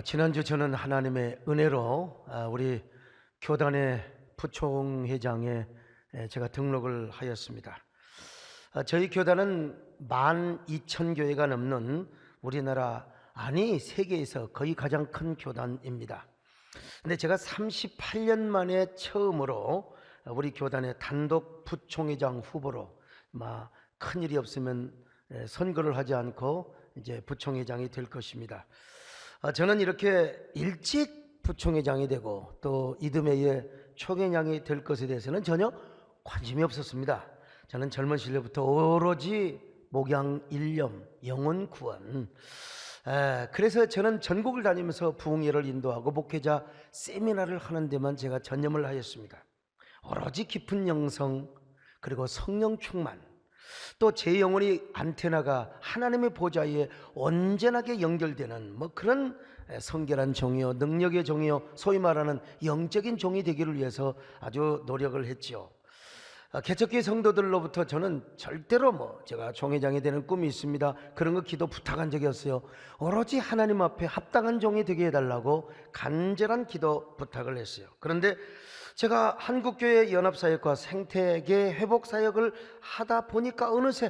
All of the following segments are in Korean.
지난주 저는 하나님의 은혜로 우리 교단의 부총회장에 제가 등록을 하였습니다. 저희 교단은 12,000교회가 넘는 우리나라, 아니 세계에서 거의 가장 큰 교단입니다. 근데 제가 38년 만에 처음으로 우리 교단의 단독 부총회장 후보로 큰일이 없으면 선거를 하지 않고 이제 부총회장이 될 것입니다. 저는 이렇게 일찍 부총회장이 되고 또 이듬해에 총회장이 될 것에 대해서는 전혀 관심이 없었습니다. 저는 젊은 시절부터 오로지 목양 일념, 영혼 구원. 그래서 저는 전국을 다니면서 부흥회를 인도하고 목회자 세미나를 하는 데만 제가 전념을 하였습니다. 오로지 깊은 영성, 그리고 성령 충만, 또 제 영혼이 안테나가 하나님의 보좌에 온전하게 연결되는 그런 성결한 종이요, 능력의 종이요, 소위 말하는 영적인 종이 되기를 위해서 아주 노력을 했죠. 개척교회 성도들로부터 저는 절대로 제가 총회장이 되는 꿈이 있습니다, 그런 거 기도 부탁한 적이 없어요. 오로지 하나님 앞에 합당한 종이 되게 해달라고 간절한 기도 부탁을 했어요. 그런데 제가 한국교회 연합사역과 생태계 회복사역을 하다 보니까 어느새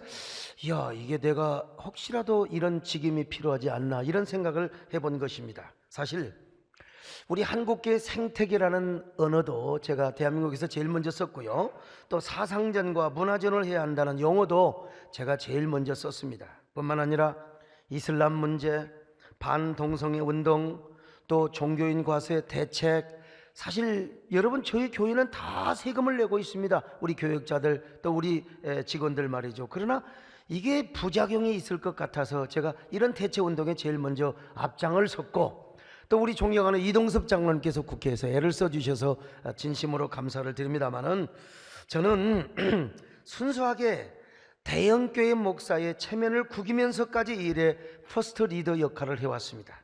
이게 내가 혹시라도 이런 직임이 필요하지 않나, 이런 생각을 해본 것입니다. 사실 우리 한국교회 생태계라는 언어도 제가 대한민국에서 제일 먼저 썼고요, 또 사상전과 문화전을 해야 한다는 용어도 제가 제일 먼저 썼습니다. 뿐만 아니라 이슬람 문제, 반동성애 운동, 또 종교인 과세 대책, 사실 여러분 저희 교회는 다 세금을 내고 있습니다. 우리 교역자들 또 우리 직원들 말이죠. 그러나 이게 부작용이 있을 것 같아서 제가 이런 대체운동에 제일 먼저 앞장을 섰고, 또 우리 존경하는 이동섭 장로님께서 국회에서 애를 써주셔서 진심으로 감사를 드립니다마는, 저는 순수하게 대형교회 목사의 체면을 구기면서까지 이 일에 퍼스트 리더 역할을 해왔습니다.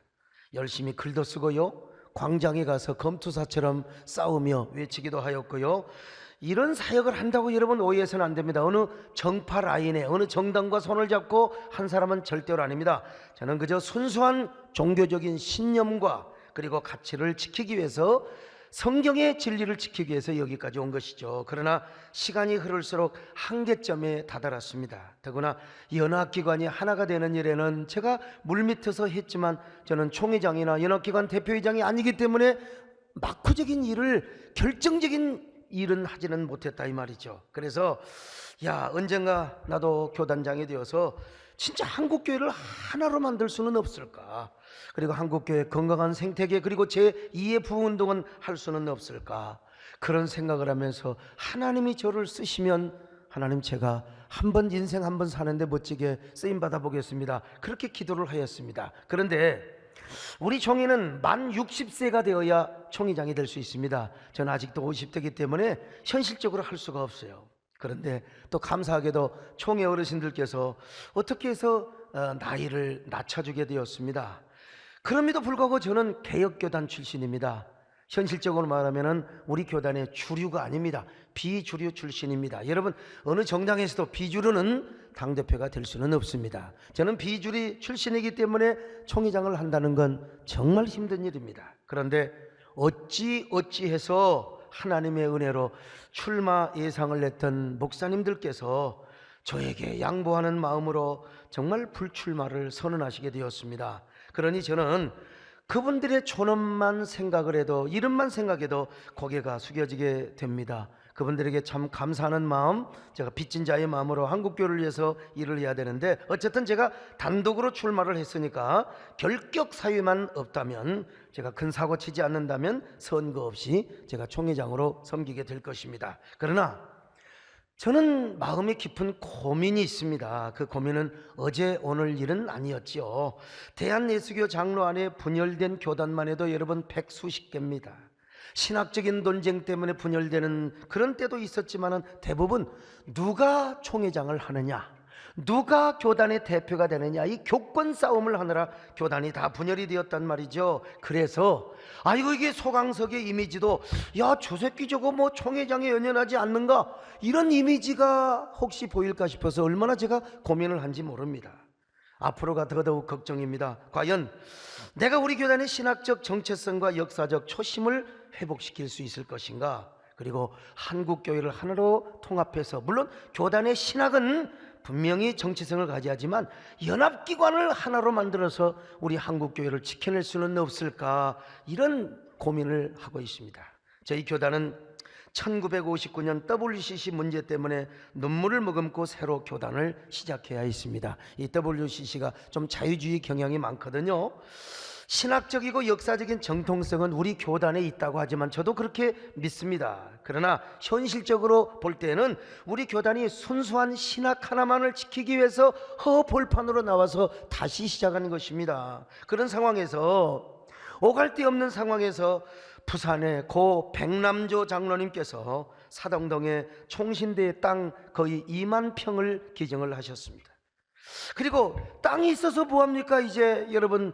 열심히 글도 쓰고요, 광장에 가서 검투사처럼 싸우며 외치기도 하였고요. 이런 사역을 한다고 여러분 오해해서는 안 됩니다. 어느 정파 라인에 어느 정당과 손을 잡고 한 사람은 절대로 아닙니다. 저는 그저 순수한 종교적인 신념과 그리고 가치를 지키기 위해서, 성경의 진리를 지키기 위해서 여기까지 온 것이죠. 그러나 시간이 흐를수록 한계점에 다다랐습니다. 더구나 연합기관이 하나가 되는 일에는 제가 물밑에서 했지만 저는 총회장이나 연합기관 대표회장이 아니기 때문에 막후적인 일을, 결정적인 일은 하지는 못했다 이 말이죠. 그래서 언젠가 나도 교단장이 되어서 진짜 한국교회를 하나로 만들 수는 없을까, 그리고 한국교회 건강한 생태계, 그리고 제2의 부흥운동은 할 수는 없을까, 그런 생각을 하면서 하나님이 저를 쓰시면 하나님, 제가 인생 한 번 사는데 멋지게 쓰임받아 보겠습니다, 그렇게 기도를 하였습니다. 그런데 우리 총회는 만 60세가 되어야 총회장이 될 수 있습니다. 저는 아직도 50대이기 때문에 현실적으로 할 수가 없어요. 그런데 또 감사하게도 총회 어르신들께서 어떻게 해서 나이를 낮춰주게 되었습니다. 그럼에도 불구하고 저는 개혁교단 출신입니다. 현실적으로 말하면 우리 교단의 주류가 아닙니다. 비주류 출신입니다. 여러분, 어느 정당에서도 비주류는 당대표가 될 수는 없습니다. 저는 비주류 출신이기 때문에 총회장을 한다는 건 정말 힘든 일입니다. 그런데 어찌해서 하나님의 은혜로 출마 예상을 냈던 목사님들께서 저에게 양보하는 마음으로 정말 불출마를 선언하시게 되었습니다. 그러니 저는 그분들의 존엄만 생각을 해도, 이름만 생각해도 고개가 숙여지게 됩니다. 그분들에게 참 감사하는 마음, 제가 빚진 자의 마음으로 한국교회를 위해서 일을 해야 되는데, 어쨌든 제가 단독으로 출마를 했으니까 결격 사유만 없다면, 제가 큰 사고 치지 않는다면 선거 없이 제가 총회장으로 섬기게 될 것입니다. 그러나 저는 마음에 깊은 고민이 있습니다. 그 고민은 어제 오늘 일은 아니었지요. 대한예수교 장로 안에 분열된 교단만 해도 여러분 백수십 개입니다. 신학적인 논쟁 때문에 분열되는 그런 때도 있었지만 대부분 누가 총회장을 하느냐, 누가 교단의 대표가 되느냐, 이 교권 싸움을 하느라 교단이 다 분열이 되었단 말이죠. 그래서 이게 소강석의 이미지도 저 새끼 저거 총회장에 연연하지 않는가, 이런 이미지가 혹시 보일까 싶어서 얼마나 제가 고민을 한지 모릅니다. 앞으로가 더더욱 걱정입니다. 과연 내가 우리 교단의 신학적 정체성과 역사적 초심을 회복시킬 수 있을 것인가? 그리고 한국교회를 하나로 통합해서, 물론 교단의 신학은 분명히 정체성을 가져야지만 연합기관을 하나로 만들어서 우리 한국교회를 지켜낼 수는 없을까, 이런 고민을 하고 있습니다. 저희 교단은 1959년 WCC 문제 때문에 눈물을 머금고 새로 교단을 시작해야 했습니다. 이 WCC가 좀 자유주의 경향이 많거든요. 신학적이고 역사적인 정통성은 우리 교단에 있다고 하지만 저도 그렇게 믿습니다. 그러나 현실적으로 볼 때는 우리 교단이 순수한 신학 하나만을 지키기 위해서 허벌판으로 나와서 다시 시작하는 것입니다. 그런 상황에서, 오갈 데 없는 상황에서 부산의 고 백남조 장로님께서 사당동에 총신대의 땅 거의 2만 평을 기증을 하셨습니다. 그리고 땅이 있어서 뭐합니까? 이제 여러분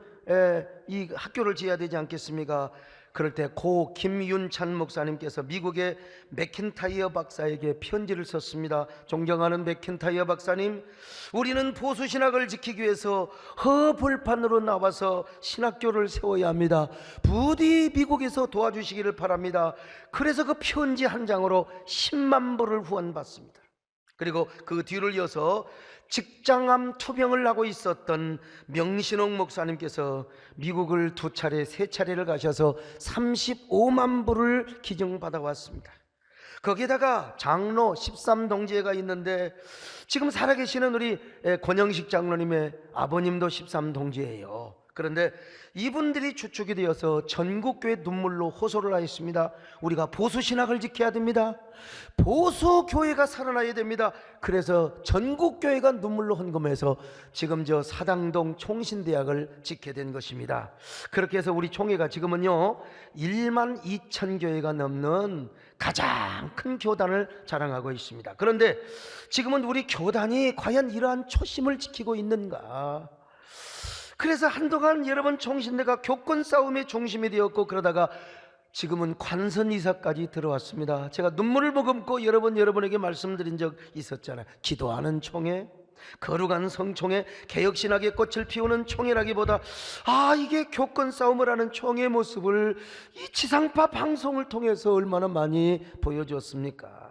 이 학교를 지어야 되지 않겠습니까? 그럴 때 고 김윤찬 목사님께서 미국의 맥킨타이어 박사에게 편지를 썼습니다. 존경하는 맥킨타이어 박사님, 우리는 보수신학을 지키기 위해서 허벌판으로 나와서 신학교를 세워야 합니다. 부디 미국에서 도와주시기를 바랍니다. 그래서 그 편지 한 장으로 10만 불을 후원받습니다. 그리고 그 뒤를 이어서 직장암 투병을 하고 있었던 명신홍 목사님께서 미국을 2차례 3차례를 가셔서 35만 불을 기증받아 왔습니다. 거기에다가 장로 13동지회가 있는데 지금 살아계시는 우리 권영식 장로님의 아버님도 13동지회예요. 그런데 이분들이 주축이 되어서 전국교회 눈물로 호소를 하였습니다. 우리가 보수신학을 지켜야 됩니다. 보수교회가 살아나야 됩니다. 그래서 전국교회가 눈물로 헌금해서 지금 저 사당동 총신대학을 짓게 된 것입니다. 그렇게 해서 우리 총회가 지금은요 1만 2천 교회가 넘는 가장 큰 교단을 자랑하고 있습니다. 그런데 지금은 우리 교단이 과연 이러한 초심을 지키고 있는가? 그래서 한동안 여러분 총신대가 교권 싸움의 중심이 되었고, 그러다가 지금은 관선이사까지 들어왔습니다. 제가 눈물을 머금고 여러분에게 말씀드린 적 있었잖아요. 기도하는 총회, 거룩한 성총회, 개혁신학의 꽃을 피우는 총회라기보다 이게 교권 싸움을 하는 총회의 모습을 이 지상파 방송을 통해서 얼마나 많이 보여주었습니까?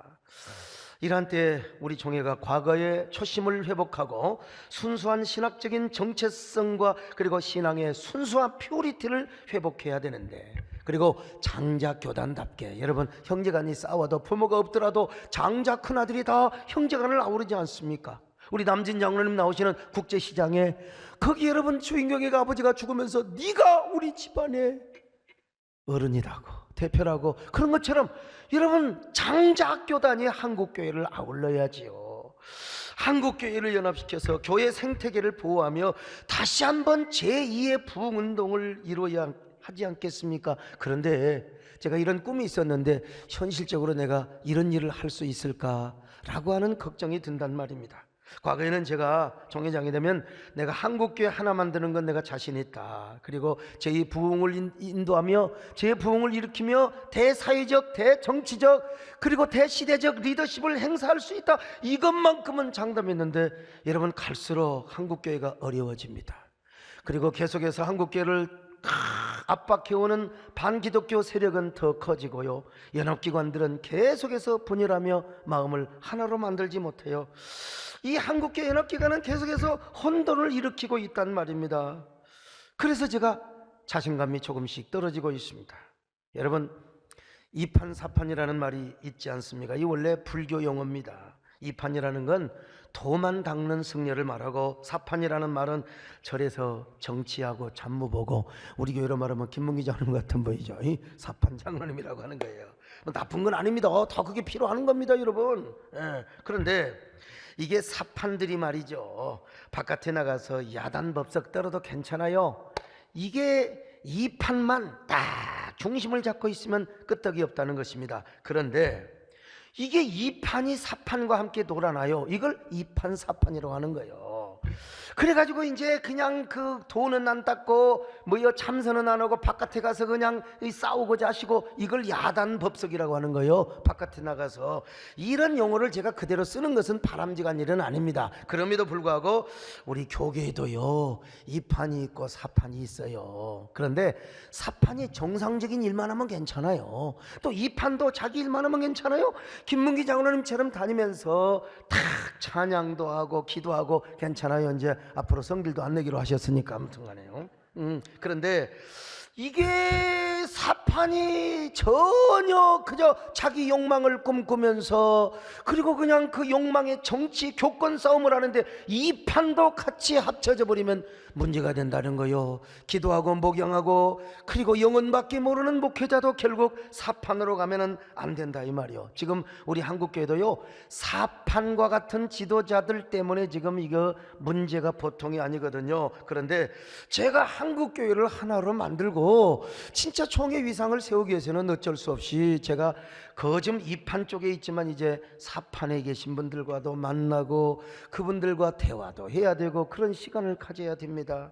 이러한 때 우리 총회가 과거의 초심을 회복하고 순수한 신학적인 정체성과 그리고 신앙의 순수한 퓨리티를 회복해야 되는데, 그리고 장자교단답게, 여러분 형제간이 싸워도 부모가 없더라도 장자 큰아들이 다 형제간을 아우르지 않습니까? 우리 남진 장로님 나오시는 국제시장에 거기 여러분 주인공의 아버지가 죽으면서 네가 우리 집안의 어른이라고 대표라고, 그런 것처럼 여러분 장자교단이 한국교회를 아울러야지요. 한국교회를 연합시켜서 교회 생태계를 보호하며 다시 한번 제2의 부흥운동을 이루어야 하지 않겠습니까? 그런데 제가 이런 꿈이 있었는데 현실적으로 내가 이런 일을 할 수 있을까라고 하는 걱정이 든단 말입니다. 과거에는 제가 총회장이 되면 내가 한국교회 하나 만드는 건 내가 자신 있다. 그리고 제2부흥을 인도하며 제2부흥을 일으키며 대사회적, 대정치적, 그리고 대시대적 리더십을 행사할 수 있다. 이것만큼은 장담했는데 여러분 갈수록 한국교회가 어려워집니다. 그리고 계속해서 한국교회를 압박해오는 반기독교 세력은 더 커지고요, 연합기관들은 계속해서 분열하며 마음을 하나로 만들지 못해요. 이 한국교회 연합기관은 계속해서 혼돈을 일으키고 있단 말입니다. 그래서 제가 자신감이 조금씩 떨어지고 있습니다. 여러분, 이판사판이라는 말이 있지 않습니까? 이 원래 불교 용어입니다. 이판이라는 건 도만 닦는 승려를 말하고, 사판이라는 말은 절에서 정치하고 잡무 보고, 우리 교회로 말하면 김문기 장로님 같은 분이죠. 이 사판 장로님이라고 하는 거예요. 나쁜 건 아닙니다. 다 그게 필요한 겁니다, 여러분. 그런데 이게 사판들이 말이죠, 바깥에 나가서 야단법석 떨어도 괜찮아요. 이게 이 판만 딱 중심을 잡고 있으면 끄떡이 없다는 것입니다. 그런데 이게 이 판이 사판과 함께 놀아나요. 이걸 이판 사판이라고 하는 거예요. 그래가지고 이제 그냥 그 돈은 안 닦고 뭐여 참선은 안 하고 바깥에 가서 그냥 싸우고자 하시고, 이걸 야단 법석이라고 하는 거예요. 바깥에 나가서. 이런 용어를 제가 그대로 쓰는 것은 바람직한 일은 아닙니다. 그럼에도 불구하고 우리 교계에도요, 이판이 있고 사판이 있어요. 그런데 사판이 정상적인 일만 하면 괜찮아요. 또 이판도 자기 일만 하면 괜찮아요. 김문기 장로님처럼 다니면서 탁 찬양도 하고 기도하고 괜찮아요. 이제 앞으로 성길도 안 내기로 하셨으니까 아무튼 간에요. 그런데 이게 사판이 전혀 그저 자기 욕망을 꿈꾸면서, 그리고 그냥 그 욕망의 정치 교권 싸움을 하는데 이 판도 같이 합쳐져 버리면 문제가 된다는 거요. 기도하고 목양하고 그리고 영혼밖에 모르는 목회자도 결국 사판으로 가면은 안 된다 이 말이요. 지금 우리 한국교회도요, 사판과 같은 지도자들 때문에 지금 이거 문제가 보통이 아니거든요. 그런데 제가 한국교회를 하나로 만들고 진짜 총회 위상을 세우기 위해서는 어쩔 수 없이 제가 거즘 이판 쪽에 있지만 이제 사판에 계신 분들과도 만나고 그분들과 대화도 해야 되고 그런 시간을 가져야 됩니다.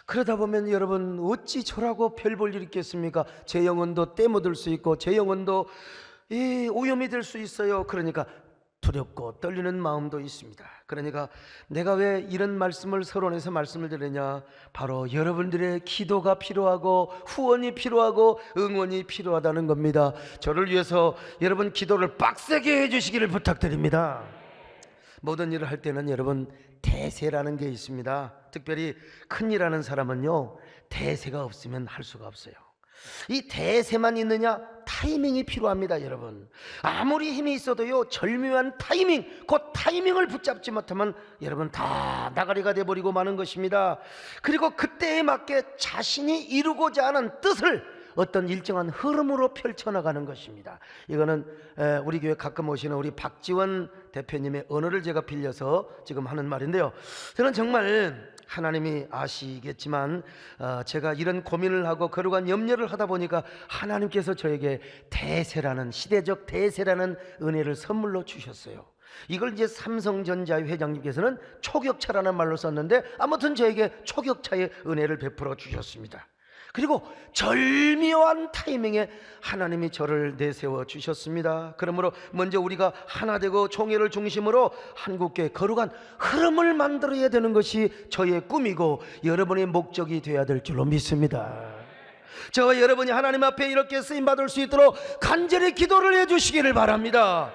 그러다 보면 여러분, 어찌 저라고 별 볼 일 있겠습니까? 제 영혼도 떼묻을 수 있고 제 영혼도 오염이 될 수 있어요. 그러니까 두렵고 떨리는 마음도 있습니다. 그러니까 내가 왜 이런 말씀을 서론에서 말씀을 드리냐, 바로 여러분들의 기도가 필요하고 후원이 필요하고 응원이 필요하다는 겁니다. 저를 위해서 여러분 기도를 빡세게 해주시기를 부탁드립니다. 모든 일을 할 때는 여러분 대세라는 게 있습니다. 특별히 큰일 하는 사람은요, 대세가 없으면 할 수가 없어요. 이 대세만 있느냐? 타이밍이 필요합니다. 여러분, 아무리 힘이 있어도요, 절묘한 타이밍, 그 타이밍을 붙잡지 못하면 여러분 다 나가리가 돼버리고 마는 것입니다. 그리고 그때에 맞게 자신이 이루고자 하는 뜻을 어떤 일정한 흐름으로 펼쳐나가는 것입니다. 이거는 우리 교회 가끔 오시는 우리 박지원 대표님의 언어를 제가 빌려서 지금 하는 말인데요, 저는 정말 하나님이 아시겠지만 제가 이런 고민을 하고 거룩한 염려를 하다 보니까 하나님께서 저에게 대세라는, 시대적 대세라는 은혜를 선물로 주셨어요. 이걸 이제 삼성전자 회장님께서는 초격차라는 말로 썼는데, 아무튼 저에게 초격차의 은혜를 베풀어 주셨습니다. 그리고 절묘한 타이밍에 하나님이 저를 내세워 주셨습니다. 그러므로 먼저 우리가 하나 되고 총회를 중심으로 한국교회 거룩한 흐름을 만들어야 되는 것이 저의 꿈이고 여러분의 목적이 되어야 될 줄로 믿습니다. 저와 여러분이 하나님 앞에 이렇게 쓰임받을 수 있도록 간절히 기도를 해주시기를 바랍니다.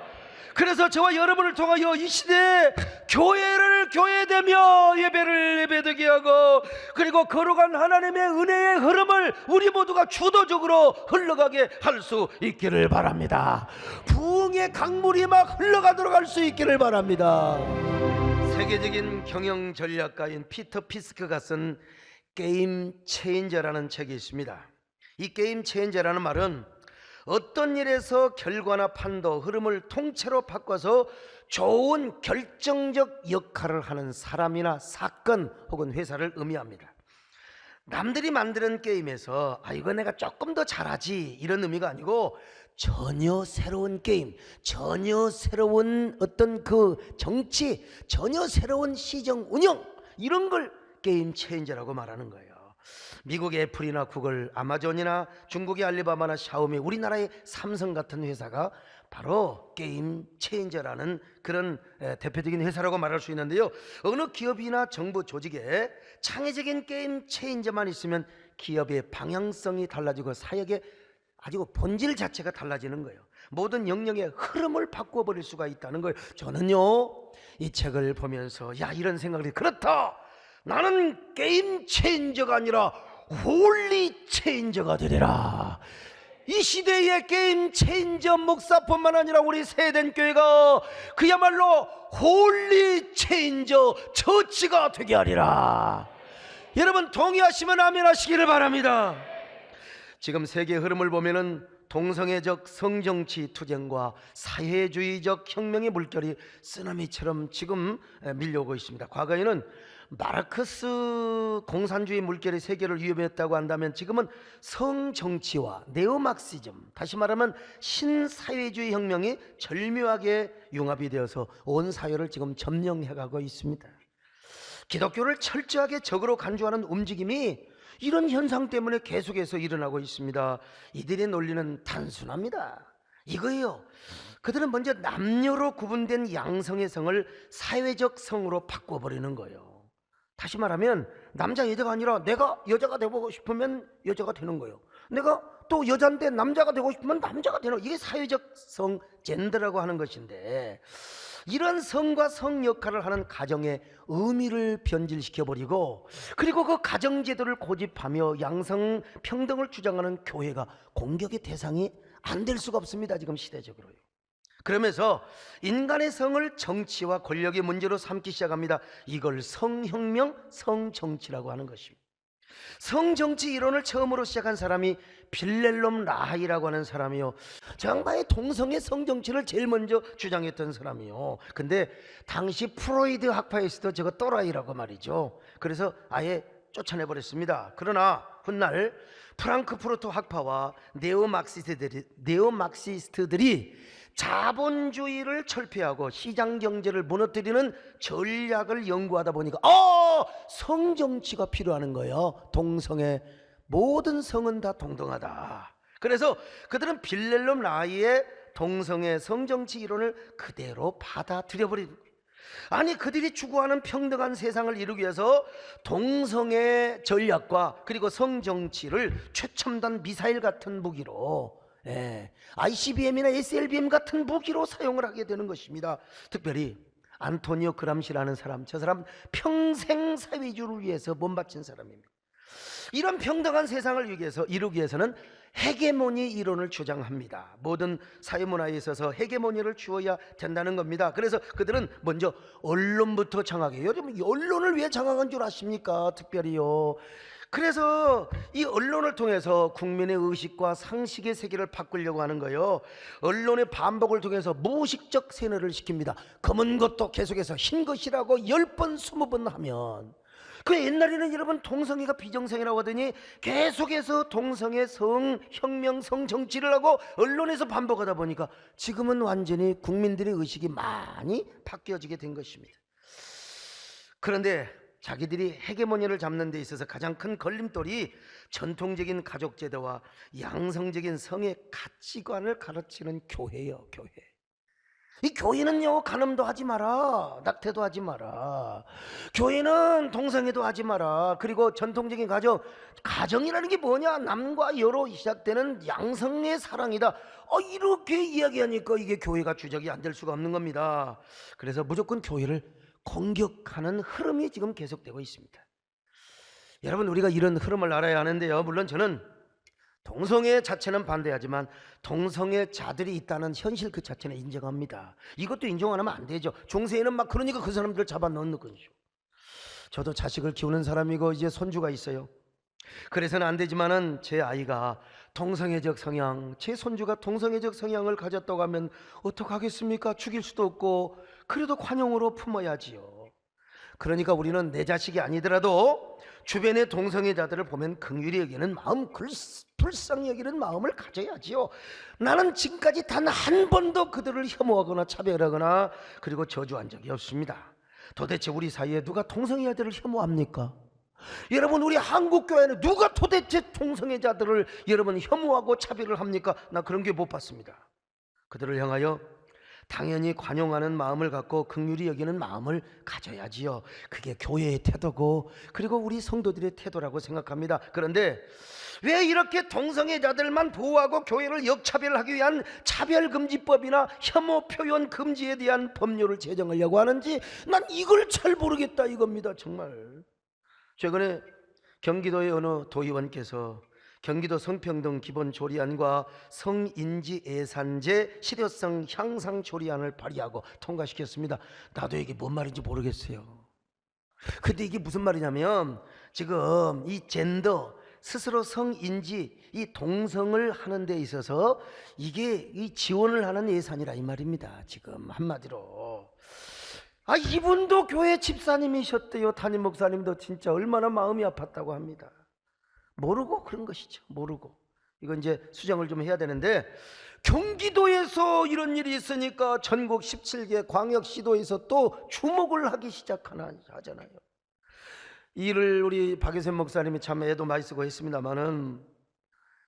그래서 저와 여러분을 통하여 이 시대에 교회를 교회되며 예배를 예배되게 하고, 그리고 거룩한 하나님의 은혜의 흐름을 우리 모두가 주도적으로 흘러가게 할 수 있기를 바랍니다. 부흥의 강물이 막 흘러가도록 할 수 있기를 바랍니다. 세계적인 경영 전략가인 피터 피스크가 쓴 게임 체인저라는 책이 있습니다. 이 게임 체인저라는 말은 어떤 일에서 결과나 판도, 흐름을 통째로 바꿔서 좋은 결정적 역할을 하는 사람이나 사건 혹은 회사를 의미합니다. 남들이 만드는 게임에서 이거 내가 조금 더 잘하지 이런 의미가 아니고, 전혀 새로운 게임, 전혀 새로운 어떤 그 정치, 전혀 새로운 시정 운영, 이런 걸 게임 체인저라고 말하는 거예요. 미국의 애플이나 구글, 아마존이나 중국의 알리바바나 샤오미, 우리나라의 삼성 같은 회사가 바로 게임 체인저라는 그런 대표적인 회사라고 말할 수 있는데요, 어느 기업이나 정부 조직에 창의적인 게임 체인저만 있으면 기업의 방향성이 달라지고 사역의 아주 본질 자체가 달라지는 거예요. 모든 영역의 흐름을 바꿔버릴 수가 있다는 거예요. 저는요, 이 책을 보면서 이런 생각이, 그렇다, 나는 게임 체인저가 아니라 홀리 체인저가 되리라. 이 시대의 게임 체인저 목사뿐만 아니라 우리 세된 교회가 그야말로 홀리 체인저 처치가 되게 하리라. 여러분 동의하시면 아멘 하시기를 바랍니다. 지금 세계 흐름을 보면은 동성애적 성정치 투쟁과 사회주의적 혁명의 물결이 쓰나미처럼 지금 밀려오고 있습니다. 과거에는 마르크스 공산주의 물결이 세계를 위협했다고 한다면, 지금은 성정치와 네오막시즘, 다시 말하면 신사회주의 혁명이 절묘하게 융합이 되어서 온 사회를 지금 점령해가고 있습니다. 기독교를 철저하게 적으로 간주하는 움직임이 이런 현상 때문에 계속해서 일어나고 있습니다. 이들의 논리는 단순합니다. 이거예요. 그들은 먼저 남녀로 구분된 양성의 성을 사회적 성으로 바꿔버리는 거예요. 다시 말하면 남자 여자가 아니라 내가 여자가 되고 싶으면 여자가 되는 거예요. 내가 또 여자인데 남자가 되고 싶으면 남자가 되는 거예요. 이게 사회적 성, 젠더라고 하는 것인데, 이런 성과 성 역할을 하는 가정의 의미를 변질시켜버리고, 그리고 그 가정제도를 고집하며 양성 평등을 주장하는 교회가 공격의 대상이 안 될 수가 없습니다. 지금 시대적으로요. 그러면서 인간의 성을 정치와 권력의 문제로 삼기 시작합니다. 이걸 성혁명, 성정치라고 하는 것입니다. 성정치 이론을 처음으로 시작한 사람이 빌렐롬 라하이라고 하는 사람이요, 저 양반의 동성애 성정치를 제일 먼저 주장했던 사람이요. 근데 당시 프로이드 학파에서도 저거 또라이라고 말이죠. 그래서 아예 쫓아내버렸습니다. 그러나 훗날 프랑크푸르트 학파와 네오막시스트들이 자본주의를 철폐하고 시장경제를 무너뜨리는 전략을 연구하다 보니까 성정치가 필요한 거예요. 동성애, 모든 성은 다 동등하다. 그래서 그들은 빌렐롬 라하이의 동성애 성정치 이론을 그대로 받아들여버리는 거예요. 아니, 그들이 추구하는 평등한 세상을 이루기 위해서 동성애 전략과 그리고 성정치를 최첨단 미사일 같은 무기로, ICBM이나 SLBM 같은 무기로 사용을 하게 되는 것입니다. 특별히 안토니오 그람시라는 사람, 저 사람 평생 사회주의를 위해서 몸바친 사람입니다. 이런 평등한 세상을 이루기 위해서는 헤게모니 이론을 주장합니다. 모든 사회문화에 있어서 헤게모니를 주어야 된다는 겁니다. 그래서 그들은 먼저 언론부터 장악해요. 여러분, 언론을 왜 장악한 줄 아십니까? 특별히요. 그래서 이 언론을 통해서 국민의 의식과 상식의 세계를 바꾸려고 하는 거예요. 언론의 반복을 통해서 무의식적 세뇌를 시킵니다. 검은 것도 계속해서 흰 것이라고 10번 20번 하면, 그 옛날에는 여러분 동성애가 비정상이라고 하더니 계속해서 동성애 성혁명 성정치를 하고 언론에서 반복하다 보니까 지금은 완전히 국민들의 의식이 많이 바뀌어지게 된 것입니다. 그런데 자기들이 헤게모니를 잡는 데 있어서 가장 큰 걸림돌이 전통적인 가족제도와 양성적인 성의 가치관을 가르치는 교회예요. 교회. 이 교회는요, 간음도 하지 마라, 낙태도 하지 마라, 교회는 동성애도 하지 마라, 그리고 전통적인 가정이라는 게 뭐냐, 남과 여로 시작되는 양성의 사랑이다, 이렇게 이야기하니까 이게 교회가 주적이 안 될 수가 없는 겁니다. 그래서 무조건 교회를 공격하는 흐름이 지금 계속되고 있습니다. 여러분, 우리가 이런 흐름을 알아야 하는데요, 물론 저는 동성애 자체는 반대하지만 동성애자들이 있다는 현실 그 자체는 인정합니다. 이것도 인정 안 하면 안 되죠. 중세에는 막 그러니까 그 사람들 잡아 넣는 거죠. 저도 자식을 키우는 사람이고 이제 손주가 있어요. 그래서는 안 되지만은 제 아이가 동성애적 성향, 제 손주가 동성애적 성향을 가졌다고 하면 어떡하겠습니까? 죽일 수도 없고, 그래도 관용으로 품어야지요. 그러니까 우리는 내 자식이 아니더라도 주변의 동성애자들을 보면 긍휼히 여기는 마음, 불쌍히 여기는 마음을 가져야지요. 나는 지금까지 단 한 번도 그들을 혐오하거나 차별하거나 그리고 저주한 적이 없습니다. 도대체 우리 사이에 누가 동성애자들을 혐오합니까? 여러분, 우리 한국교회는 누가 도대체 동성애자들을 여러분 혐오하고 차별을 합니까? 나 그런 게 못 봤습니다. 그들을 향하여 당연히 관용하는 마음을 갖고 긍휼히 여기는 마음을 가져야지요. 그게 교회의 태도고 그리고 우리 성도들의 태도라고 생각합니다. 그런데 왜 이렇게 동성애자들만 보호하고 교회를 역차별하기 위한 차별금지법이나 혐오 표현 금지에 대한 법률을 제정하려고 하는지 난 이걸 잘 모르겠다 이겁니다. 정말. 최근에 경기도의 어느 도의원께서 경기도 성평등 기본조리안과 성인지 예산제 실효성 향상 조리안을 발의하고 통과시켰습니다. 나도 이게 뭔 말인지 모르겠어요. 근데 이게 무슨 말이냐면 지금 이 젠더, 스스로 성인지, 이 동성을 하는 데 있어서 이게 이 지원을 하는 예산이라 이 말입니다. 지금 한마디로. 이분도 교회 집사님이셨대요. 담임 목사님도 진짜 얼마나 마음이 아팠다고 합니다. 모르고 그런 것이죠. 모르고. 이건 이제 수정을 좀 해야 되는데, 경기도에서 이런 일이 있으니까 전국 17개 광역시도에서 또 주목을 하기 시작하잖아요. 이 일을 우리 박예선 목사님이 참 애도 많이 쓰고 했습니다만은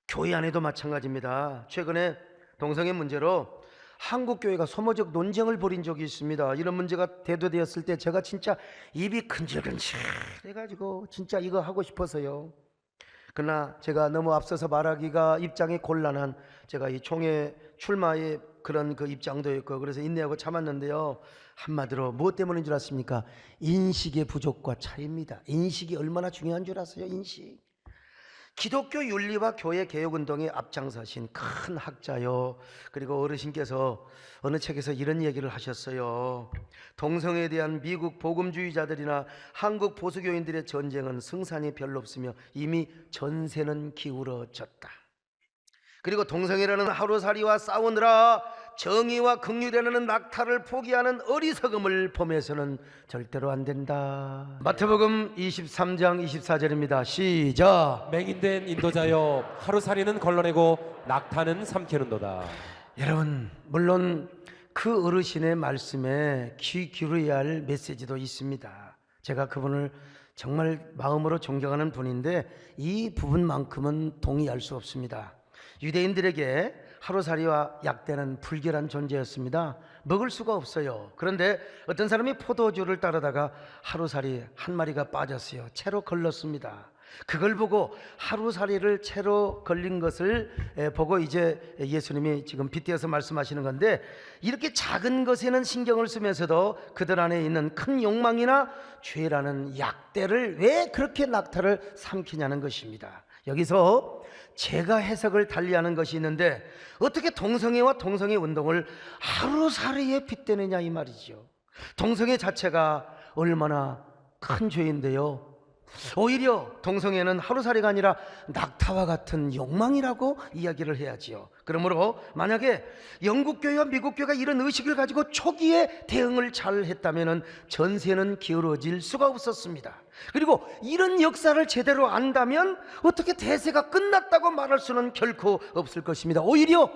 교회 안에도 마찬가지입니다. 최근에 동성애 문제로 한국 교회가 소모적 논쟁을 벌인 적이 있습니다. 이런 문제가 대두되었을 때 제가 진짜 입이 근질근질 해가지고 진짜 이거 하고 싶어서요. 그러나 제가 너무 앞서서 말하기가 입장이 곤란한 제가 이 총회 출마의 그런 그 입장도 있고 그래서 인내하고 참았는데요. 한마디로 무엇 때문인 줄 아십니까? 인식의 부족과 차이입니다. 인식이 얼마나 중요한 줄 아세요? 인식. 기독교 윤리와 교회 개혁운동에 앞장서신 큰 학자요, 그리고 어르신께서 어느 책에서 이런 얘기를 하셨어요. 동성애에 대한 미국 복음주의자들이나 한국 보수교인들의 전쟁은 승산이 별로 없으며 이미 전세는 기울어졌다. 그리고 동성애라는 하루살이와 싸우느라 정의와 긍휼이라는 낙타를 포기하는 어리석음을 범해서는 절대로 안 된다. 마태복음 23장 24절입니다. 시작. 맹인된 인도자여, 하루살이는 걸러내고 낙타는 삼키는도다. 여러분, 물론 그 어르신의 말씀에 귀 기울여야 할 메시지도 있습니다. 제가 그분을 정말 마음으로 존경하는 분인데 이 부분만큼은 동의할 수 없습니다. 유대인들에게 하루살이와 약대는 불결한 존재였습니다. 먹을 수가 없어요. 그런데 어떤 사람이 포도주를 따르다가 하루살이 한 마리가 빠졌어요. 채로 걸렸습니다. 그걸 보고 하루살이를 채로 걸린 것을 보고 이제 예수님이 지금 빗대어서 말씀하시는 건데, 이렇게 작은 것에는 신경을 쓰면서도 그들 안에 있는 큰 욕망이나 죄라는 약대를 왜 그렇게 낙타를 삼키냐는 것입니다. 여기서 제가 해석을 달리하는 것이 있는데, 어떻게 동성애와 동성애 운동을 하루살이에 빗대느냐 이 말이죠. 동성애 자체가 얼마나 큰 죄인데요, 오히려 동성애는 하루살이가 아니라 낙타와 같은 욕망이라고 이야기를 해야지요. 그러므로 만약에 영국교회와 미국교회가 이런 의식을 가지고 초기에 대응을 잘 했다면 전세는 기울어질 수가 없었습니다. 그리고 이런 역사를 제대로 안다면 어떻게 대세가 끝났다고 말할 수는 결코 없을 것입니다. 오히려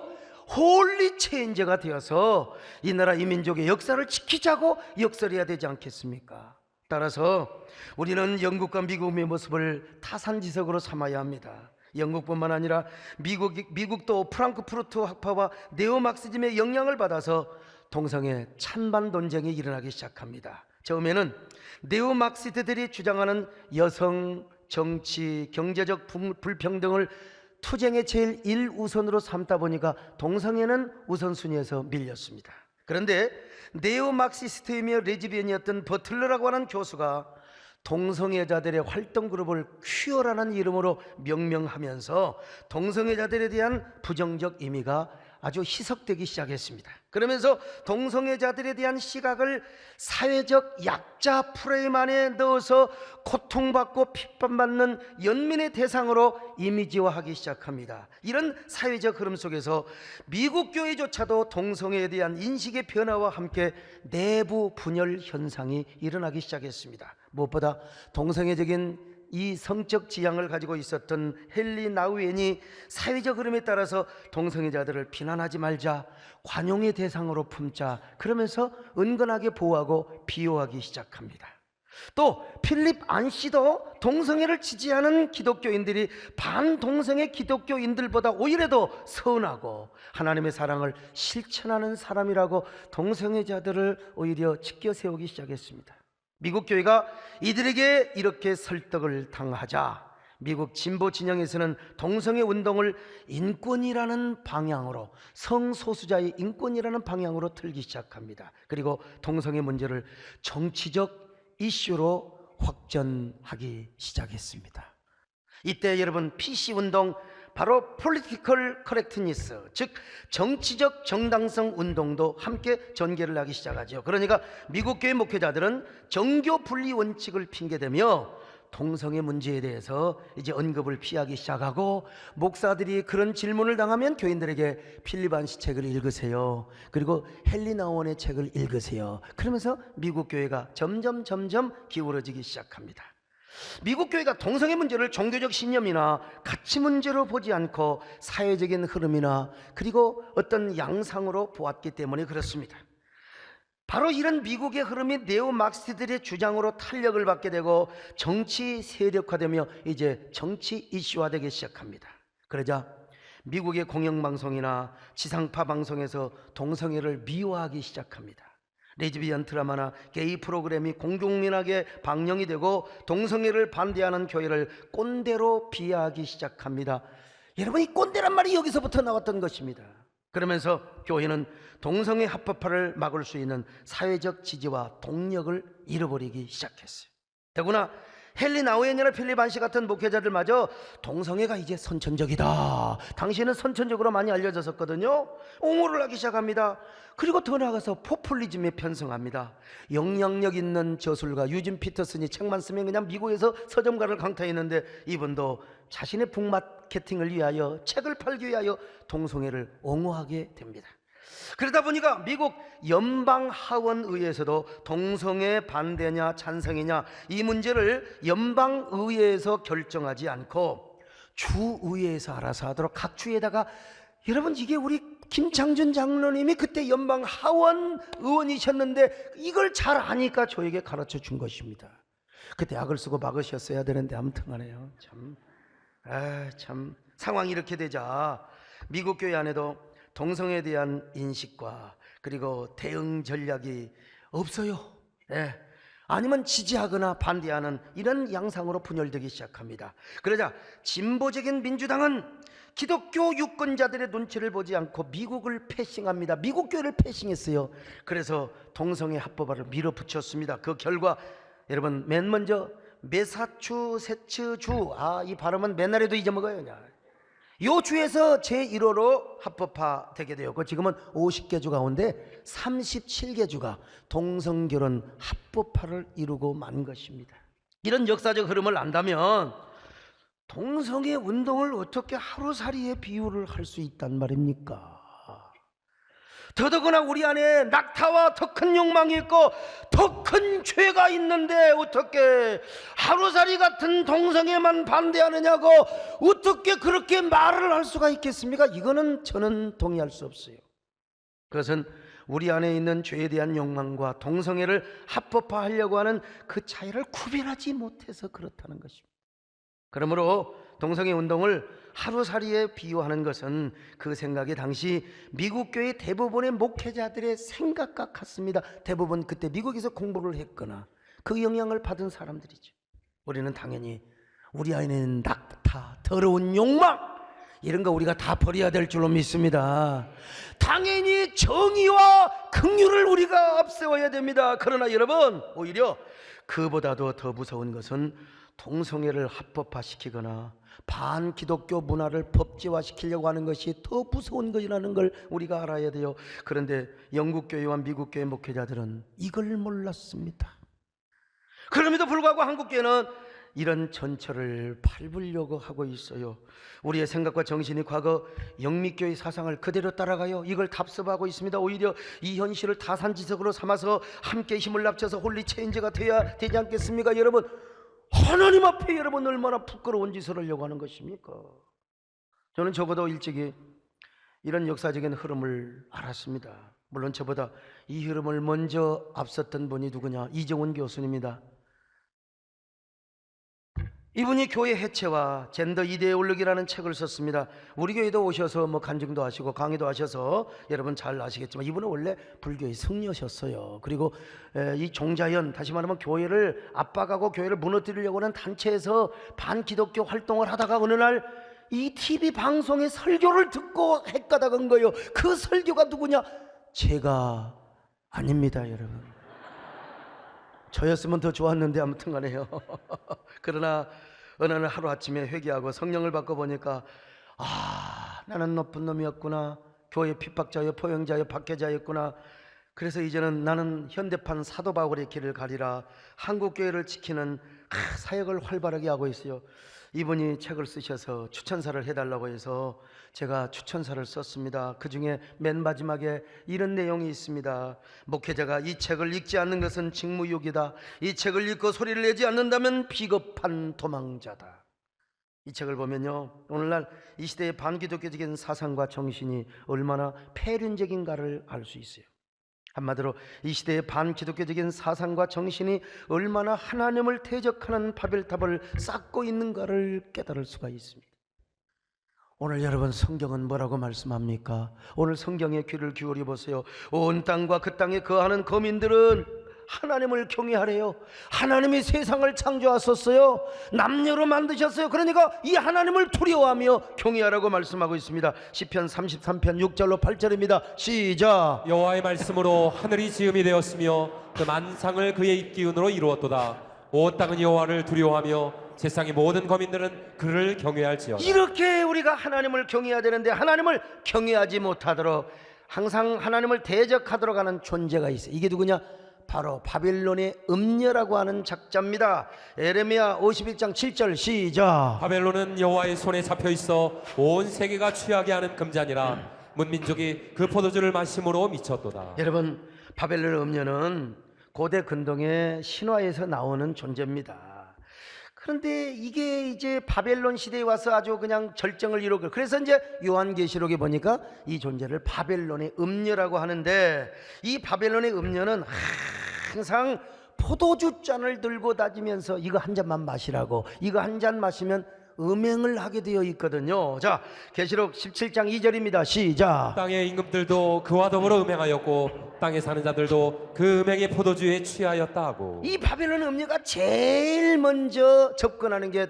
홀리 체인저가 되어서 이 나라 이 민족의 역사를 지키자고 역설해야 되지 않겠습니까? 따라서 우리는 영국과 미국의 모습을 타산지석으로 삼아야 합니다. 영국뿐만 아니라 미국도 프랑크푸르트 학파와 네오막시즘의 영향을 받아서 동성애 찬반 논쟁이 일어나기 시작합니다. 처음에는 네오막시드들이 주장하는 여성, 정치, 경제적 불평등을 투쟁의 제일 1우선으로 삼다 보니까 동성애는 우선순위에서 밀렸습니다. 그런데 네오막시스트이며 레즈비언이었던 버틀러라고 하는 교수가 동성애자들의 활동 그룹을 퀴어라는 이름으로 명명하면서 동성애자들에 대한 부정적 의미가 아주 희석되기 시작했습니다. 그러면서 동성애자들에 대한 시각을 사회적 약자 프레임 안에 넣어서 고통받고 핍박받는 연민의 대상으로 이미지화하기 시작합니다. 이런 사회적 흐름 속에서 미국 교회조차도 동성애에 대한 인식의 변화와 함께 내부 분열 현상이 일어나기 시작했습니다. 무엇보다 동성애적인 이 성적 지향을 가지고 있었던 헨리 나우엔이 사회적 흐름에 따라서 동성애자들을 비난하지 말자, 관용의 대상으로 품자, 그러면서 은근하게 보호하고 비호하기 시작합니다. 또 필립 안씨도 동성애를 지지하는 기독교인들이 반동성애 기독교인들보다 오히려 더 선하고 하나님의 사랑을 실천하는 사람이라고 동성애자들을 오히려 지켜 세우기 시작했습니다. 미국 교회가 이들에게 이렇게 설득을 당하자 미국 진보 진영에서는 동성애 운동을 인권이라는 방향으로, 성소수자의 인권이라는 방향으로 틀기 시작합니다. 그리고 동성애 문제를 정치적 이슈로 확전하기 시작했습니다. 이때 여러분, PC 운동, 바로 Political Correctness, 즉 정치적 정당성 운동도 함께 전개를 하기 시작하죠. 그러니까 미국 교회 목회자들은 정교 분리 원칙을 핑계대며 동성애 문제에 대해서 이제 언급을 피하기 시작하고, 목사들이 그런 질문을 당하면 교인들에게 필립 안씨 책을 읽으세요, 그리고 헨리 나우엔의 책을 읽으세요, 그러면서 미국 교회가 점점 기울어지기 시작합니다. 미국 교회가 동성애 문제를 종교적 신념이나 가치 문제로 보지 않고 사회적인 흐름이나 그리고 어떤 양상으로 보았기 때문에 그렇습니다. 바로 이런 미국의 흐름이 네오막시스트들의 주장으로 탄력을 받게 되고 정치 세력화되며 이제 정치 이슈화되기 시작합니다. 그러자 미국의 공영방송이나 지상파 방송에서 동성애를 미화하기 시작합니다. 레즈비언 드라마나 게이 프로그램이 공중민하게 방영이 되고 동성애를 반대하는 교회를 꼰대로 비하하기 시작합니다. 여러분, 이 꼰대란 말이 여기서부터 나왔던 것입니다. 그러면서 교회는 동성애 합법화를 막을 수 있는 사회적 지지와 동력을 잃어버리기 시작했어요. 더구나 헨리 나우엔이나 필립 안시 같은 목회자들마저 동성애가 이제 선천적이다, 당시에는 선천적으로 많이 알려졌었거든요. 옹호를 하기 시작합니다. 그리고 더 나아가서 포퓰리즘에 편승합니다. 영향력 있는 저술가 유진 피터슨이 책만 쓰면 그냥 미국에서 서점가를 강타했는데, 이분도 자신의 북마케팅을 위하여, 책을 팔기 위하여 동성애를 옹호하게 됩니다. 그러다 보니까 미국 연방하원의회에서도 동성애 반대냐 찬성이냐 이 문제를 연방의회에서 결정하지 않고 주의회에서 알아서 하도록 각 주에다가, 여러분, 이게 우리 김창준 장로님이 그때 연방하원 의원이셨는데 이걸 잘 아니까 저에게 가르쳐 준 것입니다. 그때 악을 쓰고 막으셨어야 되는데 아무튼 간에요. 참 상황이 이렇게 되자 미국 교회 안에도 동성애에 대한 인식과 그리고 대응 전략이 없어요. 아니면 지지하거나 반대하는 이런 양상으로 분열되기 시작합니다. 그러자 진보적인 민주당은 기독교 유권자들의 눈치를 보지 않고 미국을 패싱합니다. 미국 교회를 패싱했어요. 그래서 동성애 합법화를 밀어붙였습니다. 그 결과 여러분, 맨 먼저 매사추세츠 주, 이 발음은 맨날에도 잊어먹어요. 이 주에서 제1호로 합법화되게 되었고, 지금은 50개 주 가운데 37개 주가 동성결혼 합법화를 이루고 만 것입니다. 이런 역사적 흐름을 안다면 동성애 운동을 어떻게 하루살이에 비유를 할 수 있단 말입니까? 더더구나 우리 안에 낙타와 더 큰 욕망이 있고 더 큰 죄가 있는데 어떻게 하루살이 같은 동성애만 반대하느냐고 어떻게 그렇게 말을 할 수가 있겠습니까? 이거는 저는 동의할 수 없어요. 그것은 우리 안에 있는 죄에 대한 욕망과 동성애를 합법화하려고 하는 그 차이를 구별하지 못해서 그렇다는 것입니다. 그러므로 동성애 운동을 하루살이에 비유하는 것은 그 생각이 당시 미국 교회 대부분의 목회자들의 생각과 같습니다. 대부분 그때 미국에서 공부를 했거나 그 영향을 받은 사람들이죠. 우리는 당연히 우리 안에 있는 낙타, 더러운 욕망, 이런 거 우리가 다 버려야 될 줄로 믿습니다. 당연히 정의와 긍휼을 우리가 앞세워야 됩니다. 그러나 여러분, 오히려 그보다도 더 무서운 것은 동성애를 합법화시키거나 반기독교 문화를 법제화시키려고 하는 것이 더 무서운 것이라는 걸 우리가 알아야 돼요. 그런데 영국 교회와 미국 교회 목회자들은 이걸 몰랐습니다. 그럼에도 불구하고 한국 교회는 이런 전철을 밟으려고 하고 있어요. 우리의 생각과 정신이 과거 영미교회 사상을 그대로 따라가요. 이걸 답습하고 있습니다. 오히려 이 현실을 타산지석으로 삼아서 함께 힘을 합쳐서 홀리 체인지가 돼야 되지 않겠습니까? 여러분, 하나님 앞에 여러분 얼마나 부끄러운 짓을 하려고 하는 것입니까? 저는 적어도 일찍이 이런 역사적인 흐름을 알았습니다. 물론 저보다 이 흐름을 먼저 앞섰던 분이 누구냐? 이정훈 교수님입니다. 이분이 교회 해체와 젠더 이데올로기라는 책을 썼습니다. 우리 교회도 오셔서 간증도 하시고 강의도 하셔서 여러분 잘 아시겠지만 이분은 원래 불교의 승려셨어요. 그리고 이 종자연, 다시 말하면 교회를 압박하고 교회를 무너뜨리려고 하는 단체에서 반기독교 활동을 하다가 어느 날 이 TV 방송의 설교를 듣고 헷가닥한 거예요. 그 설교가 누구냐? 제가 아닙니다, 여러분. 저였으면 더 좋았는데 아무튼 간에요. 그러나 어느 날 하루아침에 회개하고 성령을 받고 보니까 나는 나쁜 놈이었구나. 교회 핍박자여 포용자여 박해자였구나. 그래서 이제는 나는 현대판 사도 바울의 길을 가리라, 한국교회를 지키는 사역을 활발하게 하고 있어요. 이분이 책을 쓰셔서 추천사를 해달라고 해서 제가 추천사를 썼습니다. 그 중에 맨 마지막에 이런 내용이 있습니다. 목회자가 이 책을 읽지 않는 것은 직무유기다. 이 책을 읽고 소리를 내지 않는다면 비겁한 도망자다. 이 책을 보면요, 오늘날 이 시대의 반기독교적인 사상과 정신이 얼마나 폐륜적인가를 알 수 있어요. 한마디로 이 시대의 반기독교적인 사상과 정신이 얼마나 하나님을 대적하는 바벨탑을 쌓고 있는가를 깨달을 수가 있습니다. 오늘 여러분 성경은 뭐라고 말씀합니까? 오늘 성경의 귀를 기울여 보세요. 온 땅과 그 땅에 거하는 거민들은 하나님을 경외하래요. 하나님이 세상을 창조하셨어요. 남녀로 만드셨어요. 그러니까 이 하나님을 두려워하며 경외하라고 말씀하고 있습니다. 시편 33편 6절로 8절입니다. 시작. 여호와의 말씀으로 하늘이 지음이 되었으며 그 만상을 그의 입기운으로 이루었도다. 온 땅은 여호와를 두려워하며 세상의 모든 거민들은 그를 경외할지어다. 이렇게 우리가 하나님을 경외해야 되는데 하나님을 경외하지 못하도록 항상 하나님을 대적하도록 하는 존재가 있어요. 이게 누구냐? 바로 바벨론의 음녀라고 하는 작자입니다. 에레미야 51장 7절 시작. 바벨론은 여호와의 손에 잡혀 있어 온 세계가 취하게 하는 금잔이라 문민족이 그 포도주를 마심으로 미쳤도다. 여러분, 바벨론의 음녀는 고대 근동의 신화에서 나오는 존재입니다. 그런데 이게 이제 바벨론 시대에 와서 아주 그냥 절정을 이루고, 그래서 이제 요한계시록에 보니까 이 존재를 바벨론의 음녀라고 하는데, 이 바벨론의 음녀는 항상 포도주 잔을 들고 다니면서 이거 한 잔만 마시라고, 이거 한 잔 마시면 음행을 하게 되어 있거든요. 자, 계시록 17장 2절입니다. 시작. 땅의 임금들도 그와 더불어 음행하였고 땅에 사는 자들도 그 음행의 포도주에 취하였다 하고. 이 바벨론 음녀가 제일 먼저 접근하는 게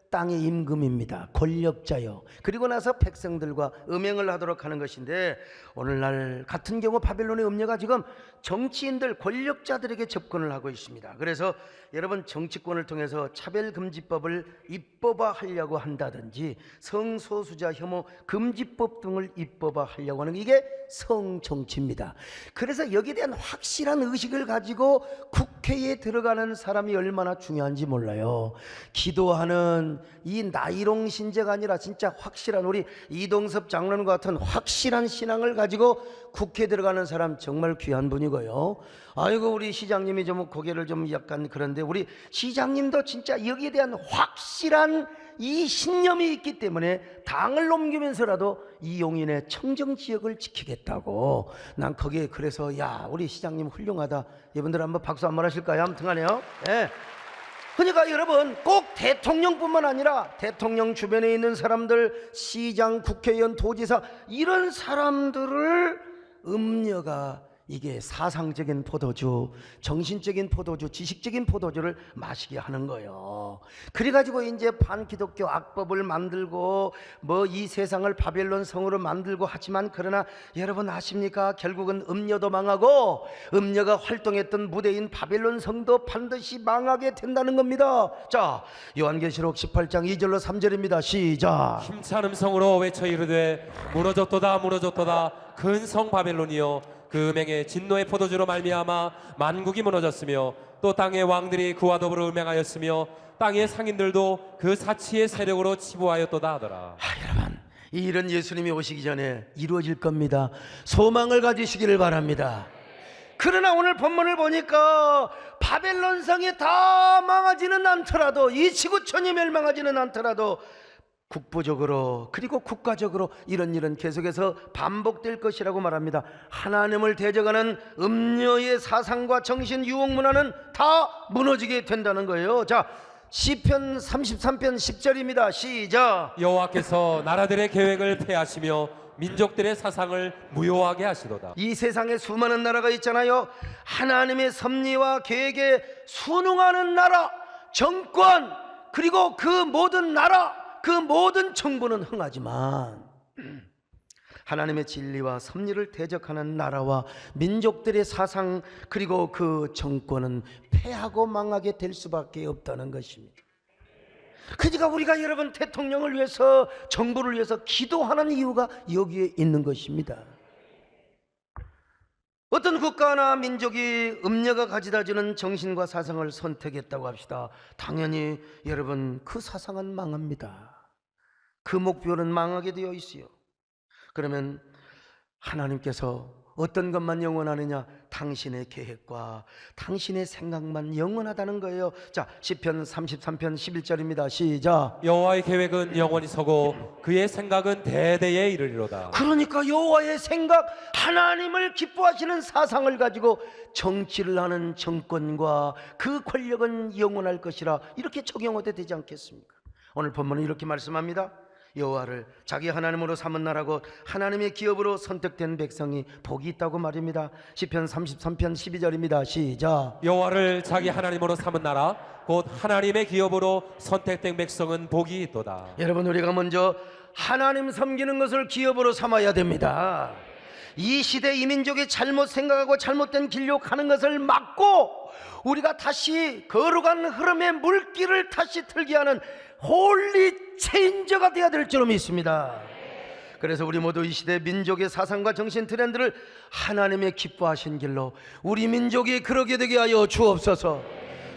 땅의 임금입니다. 권력자요. 그리고 나서 백성들과 음행을 하도록 하는 것인데, 오늘날 같은 경우 바벨론의 음녀가 지금 정치인들, 권력자들에게 접근을 하고 있습니다. 그래서 여러분, 정치권을 통해서 차별금지법을 입법화하려고 한다든지 성소수자 혐오 금지법 등을 입법화하려고 하는 게 이게 성정치입니다. 그래서 여기에 대한 확실한 의식을 가지고 국회에 들어가는 사람이 얼마나 중요한지 몰라요. 기도하는 이 나이롱 신자가 아니라 진짜 확실한, 우리 이동섭 장로님과 같은 확실한 신앙을 가지고 국회에 들어가는 사람 정말 귀한 분이고요. 아이고, 우리 시장님이 좀 고개를 좀 약간 그런데, 우리 시장님도 진짜 여기에 대한 확실한 이 신념이 있기 때문에 당을 옮기면서라도 이 용인의 청정지역을 지키겠다고. 난 거기에, 그래서 야, 우리 시장님 훌륭하다. 여러분들 한번 박수 한번 하실까요? 아무튼 간에요. 예. 그러니까 여러분, 꼭 대통령뿐만 아니라 대통령 주변에 있는 사람들, 시장, 국회의원, 도지사, 이런 사람들을 음녀가 이게 사상적인 포도주, 정신적인 포도주, 지식적인 포도주를 마시게 하는 거예요. 그래가지고 이제 반기독교 악법을 만들고 뭐 이 세상을 바벨론 성으로 만들고 하지만, 그러나 여러분 아십니까? 결국은 음녀도 망하고 음녀가 활동했던 무대인 바벨론 성도 반드시 망하게 된다는 겁니다. 자, 요한계시록 18장 2절로 3절입니다. 시작. 힘찬 음성으로 외쳐 이르되 무너졌도다 무너졌도다 큰 성 바벨론이여 그 음행의 진노의 포도주로 말미암아 만국이 무너졌으며 또 땅의 왕들이 그와 더불어 음행하였으며 땅의 상인들도 그 사치의 세력으로 치부하였도다 하더라. 여러분, 이 일은 예수님이 오시기 전에 이루어질 겁니다. 소망을 가지시기를 바랍니다. 그러나 오늘 본문을 보니까 바벨론 성이 다 망하지는 않더라도, 이 지구촌이 멸망하지는 않더라도 국부적으로 그리고 국가적으로 이런 일은 계속해서 반복될 것이라고 말합니다. 하나님을 대적하는 음녀의 사상과 정신, 유혹 문화는 다 무너지게 된다는 거예요. 자, 시편 33편 10절입니다. 시작. 여호와께서 나라들의 계획을 폐하시며 민족들의 사상을 무효하게 하시도다. 이 세상에 수많은 나라가 있잖아요. 하나님의 섭리와 계획에 순응하는 나라, 정권, 그리고 그 모든 나라, 그 모든 정부는 흥하지만 하나님의 진리와 섭리를 대적하는 나라와 민족들의 사상, 그리고 그 정권은 패하고 망하게 될 수밖에 없다는 것입니다. 그러니까 우리가 여러분 대통령을 위해서, 정부를 위해서 기도하는 이유가 여기에 있는 것입니다. 어떤 국가나 민족이 음녀가 가져다주는 정신과 사상을 선택했다고 합시다. 당연히 여러분 그 사상은 망합니다. 그 목표는 망하게 되어 있어요. 그러면 하나님께서 어떤 것만 영원하느냐? 당신의 계획과 당신의 생각만 영원하다는 거예요. 자, 시편 33편 11절입니다. 시작. 여호와의 계획은 영원히 서고 그의 생각은 대대에 이르리로다. 그러니까 여호와의 생각, 하나님을 기뻐하시는 사상을 가지고 정치를 하는 정권과 그 권력은 영원할 것이라 이렇게 적용해도 되지 않겠습니까? 오늘 본문은 이렇게 말씀합니다. 여호와를 자기 하나님으로 삼은 나라고 하나님의 기업으로 선택된 백성이 복이 있다고 말입니다. 시편 33편 12절입니다. 시작. 여호와를 자기 하나님으로 삼은 나라 곧 하나님의 기업으로 선택된 백성은 복이 있도다. 여러분, 우리가 먼저 하나님 섬기는 것을 기업으로 삼아야 됩니다. 이 시대 이 민족이 잘못 생각하고 잘못된 길로 가는 것을 막고 우리가 다시 거룩한 흐름의 물길을 다시 틀게 하는 홀리 체인저가 되어야 될 줄 믿습니다. 그래서 우리 모두 이 시대 민족의 사상과 정신 트렌드를 하나님의 기뻐하신 길로 우리 민족이 그러게 되게 하여 주옵소서.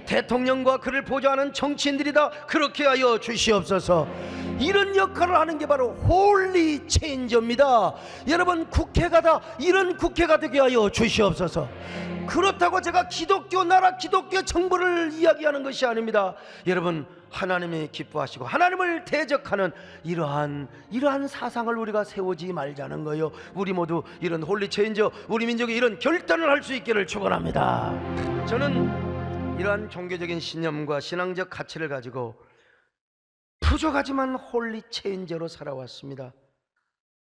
대통령과 그를 보좌하는 정치인들이 다 그렇게 하여 주시옵소서. 이런 역할을 하는 게 바로 홀리 체인저입니다. 여러분, 국회가 다 이런 국회가 되게 하여 주시옵소서. 그렇다고 제가 기독교 나라, 기독교 정부를 이야기하는 것이 아닙니다. 여러분, 하나님이 기뻐하시고 하나님을 대적하는 이러한 사상을 우리가 세우지 말자는 거예요. 우리 모두 이런 홀리 체인저, 우리 민족이 이런 결단을 할 수 있기를 축원합니다. 저는 이러한 종교적인 신념과 신앙적 가치를 가지고 부족하지만 홀리 체인저로 살아왔습니다.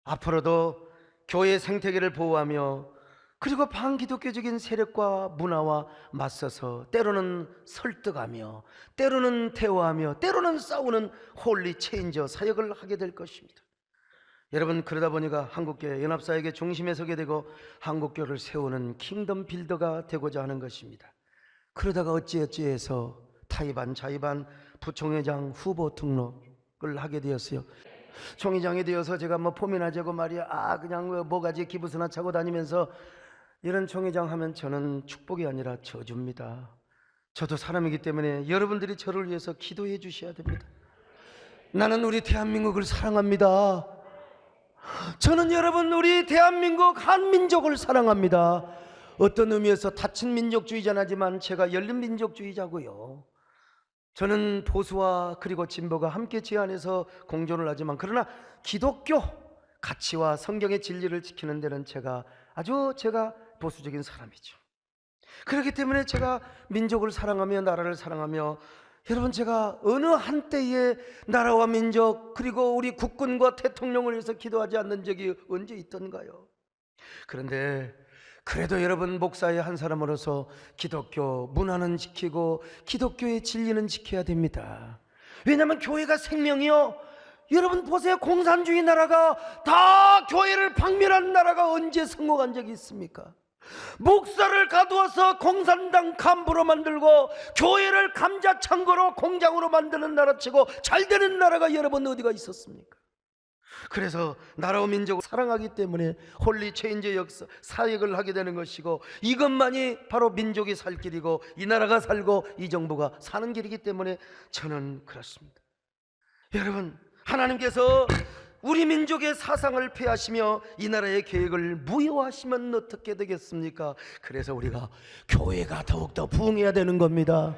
앞으로도 교회 생태계를 보호하며 그리고 반기독교적인 세력과 문화와 맞서서 때로는 설득하며 때로는 대화하며 때로는 싸우는 홀리 체인저 사역을 하게 될 것입니다. 여러분, 그러다 보니까 한국교회 연합사역의 중심에 서게 되고 한국교회를 세우는 킹덤 빌더가 되고자 하는 것입니다. 그러다가 어찌어찌해서 타이반 자이반 부총회장 후보 등록을 하게 되었어요. 총회장이 되어서 제가 뭐 폼이나 재고 말이야 그냥 뭐가지 기부서나 차고 다니면서 이런 총회장 하면 저는 축복이 아니라 저주입니다. 저도 사람이기 때문에 여러분들이 저를 위해서 기도해 주셔야 됩니다. 나는 우리 대한민국을 사랑합니다. 저는 여러분 우리 대한민국 한민족을 사랑합니다. 어떤 의미에서 닫힌 민족주의자는 하지만 제가 열린 민족주의자고요. 저는 보수와 그리고 진보가 함께 제안해서 공존을 하지만 그러나 기독교 가치와 성경의 진리를 지키는 데는 제가 보수적인 사람이죠. 그렇기 때문에 제가 민족을 사랑하며 나라를 사랑하며 여러분, 제가 어느 한때에 나라와 민족 그리고 우리 국군과 대통령을 위해서 기도하지 않는 적이 언제 있던가요? 그런데 그래도 여러분, 목사의 한 사람으로서 기독교 문화는 지키고 기독교의 진리는 지켜야 됩니다. 왜냐하면 교회가 생명이요. 여러분 보세요. 공산주의 나라가 다 교회를 박멸한 나라가 언제 성공한 적이 있습니까? 목사를 가두어서 공산당 간부로 만들고 교회를 감자창고로 공장으로 만드는 나라치고 잘 되는 나라가 여러분 어디가 있었습니까? 그래서 나라와 민족을 사랑하기 때문에 홀리 체인저 역사 사역을 하게 되는 것이고 이것만이 바로 민족이 살 길이고 이 나라가 살고 이 정부가 사는 길이기 때문에 저는 그렇습니다. 여러분, 하나님께서 우리 민족의 사상을 폐하시며 이 나라의 계획을 무효화하시면 어떻게 되겠습니까? 그래서 우리가 교회가 더욱더 부흥해야 되는 겁니다.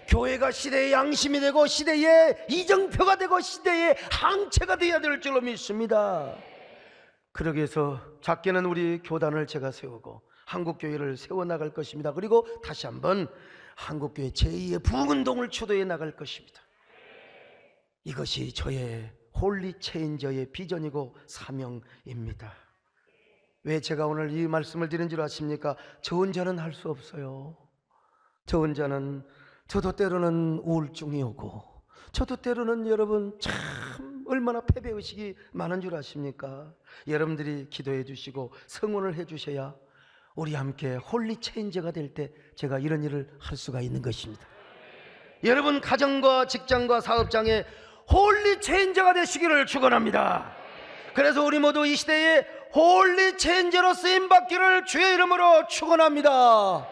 교회가 시대의 양심이 되고 시대의 이정표가 되고 시대의 항체가 되어야 될 줄로 믿습니다. 그러기 위해서 작게는 우리 교단을 제가 세우고 한국교회를 세워나갈 것입니다. 그리고 다시 한번 한국교회 제2의 부흥운동을 주도해 나갈 것입니다. 이것이 저의 홀리 체인저의 비전이고 사명입니다. 왜 제가 오늘 이 말씀을 드린 줄 아십니까? 저 혼자는 할 수 없어요. 저 혼자는 저도 때로는 우울증이 오고 저도 때로는 여러분 참 얼마나 패배의식이 많은 줄 아십니까? 여러분들이 기도해 주시고 성원을 해 주셔야 우리 함께 홀리 체인저가 될 때 제가 이런 일을 할 수가 있는 것입니다. 여러분 가정과 직장과 사업장에 홀리 체인저가 되시기를 축원합니다. 그래서 우리 모두 이 시대에 홀리 체인저로 쓰임받기를 주의 이름으로 축원합니다.